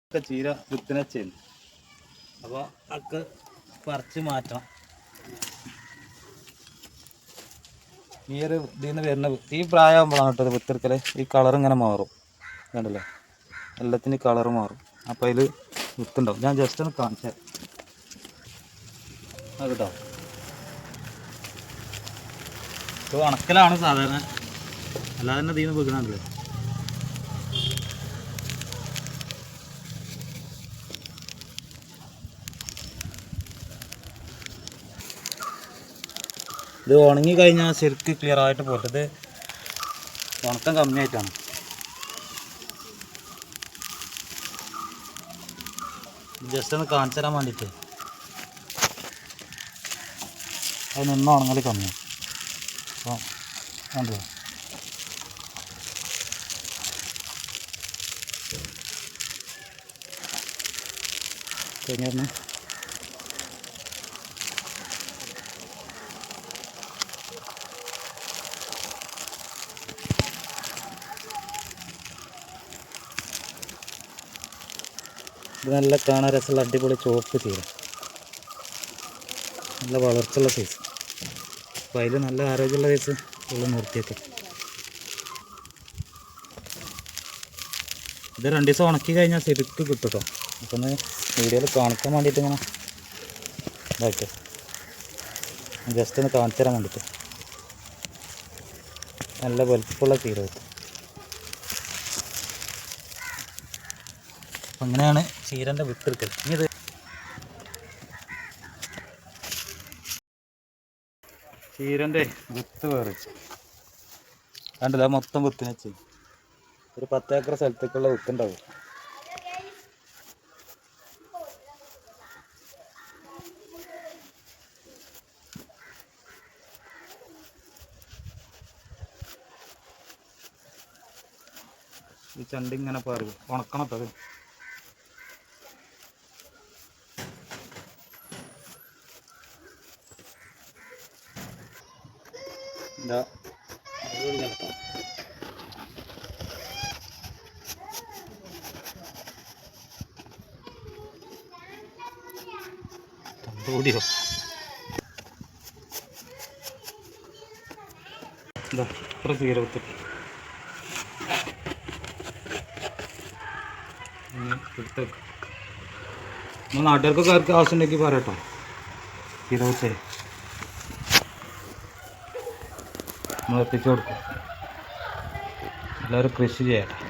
ഒക്കെ ചീര വിത്തിന് ചെയ്യുന്നു. അപ്പോൾ ഒക്കെ പറിച്ച് മാറ്റണം. ഈ ഒരു ഇതിൽ നിന്ന് വരുന്ന ഈ പ്രായമാകുമ്പോഴാണ് കേട്ടോ വിത്തെടുക്കൽ. ഈ കളർ ഇങ്ങനെ മാറും, കണ്ടല്ലോ, എല്ലാത്തിനും കളർ മാറും. അപ്പോൾ അതിൽ വിത്തുണ്ടാവും. ഞാൻ ജസ്റ്റ് ഒന്ന് കാണിച്ചാൽ അത് കേട്ടോ. ഇപ്പോൾ ഉണക്കലാണ് സാധാരണ, അല്ലാതെ തന്നെ ഇതിൽ നിന്ന് വീകണമല്ലോ. ഇത് ഉണങ്ങി കഴിഞ്ഞാൽ ശരിക്ക് ക്ലിയർ ആയിട്ട് പോട്ടെ. ഇത് ഉണക്കം കമ്മിയായിട്ടാണ്. ജസ്റ്റ് ഒന്ന് കാണിച്ചു തരാൻ വേണ്ടിയിട്ട്. അത് നിന്ന് ഉണങ്ങൽ കമ്മിയാണ്. അപ്പോൾ കണ്ടോ, കഴിഞ്ഞായിരുന്നു. ഇത് നല്ല കാണാൻ രസമുള്ള അടിപൊളി ചുവപ്പ് ചീര, നല്ല വളർച്ചയുള്ള സൈസ്. അപ്പോൾ അതിൽ നല്ല ആരോഗ്യമുള്ള സൈസ് ഉള്ള നിർത്തിയൊക്കെ. ഇത് 2 ദിവസം ഉണക്കി കഴിഞ്ഞാൽ ശരിക്ക് കിട്ടും കേട്ടോ. അപ്പോൾ ഒന്ന് വീഡിയോയിൽ കാണിക്കാൻ വേണ്ടിയിട്ട് ഇങ്ങനെ ഇതായിട്ട് ജസ്റ്റ് ഒന്ന് കാണിച്ചു തരാൻ വേണ്ടിയിട്ട്. നല്ല വലുപ്പമുള്ള ചീര കിട്ടും. അപ്പം അങ്ങനെയാണ് ചീരൻ്റെ വിത്തെടുക്കൽ. ഇനി ഇത് ചീരൻ്റെ വിത്ത് വേറിച്ച് കണ്ടില്ല, മൊത്തം വിത്തിന് വെച്ച് ഒരു 10 ഏക്കർ സ്ഥലത്തേക്കുള്ള വിത്തുണ്ടാവും. ഈ ചണ്ടി ഇങ്ങനെ പറയും ഉണക്കണത്തത്. എന്താ കൂടിയോ എന്താ ഇത്ര ചീര വിത്തിട്ട് എടുത്തേക്ക്. നമ്മൾ നാട്ടുകാർക്കൊക്കെ ആർക്ക് ആവശ്യമുണ്ടെങ്കിൽ പറയട്ടോ. ചീര വിത്തേ നമ്മൾ എത്തിച്ചു കൊടുക്കും. എല്ലാവരും കൃഷി ചെയ്യട്ടെ.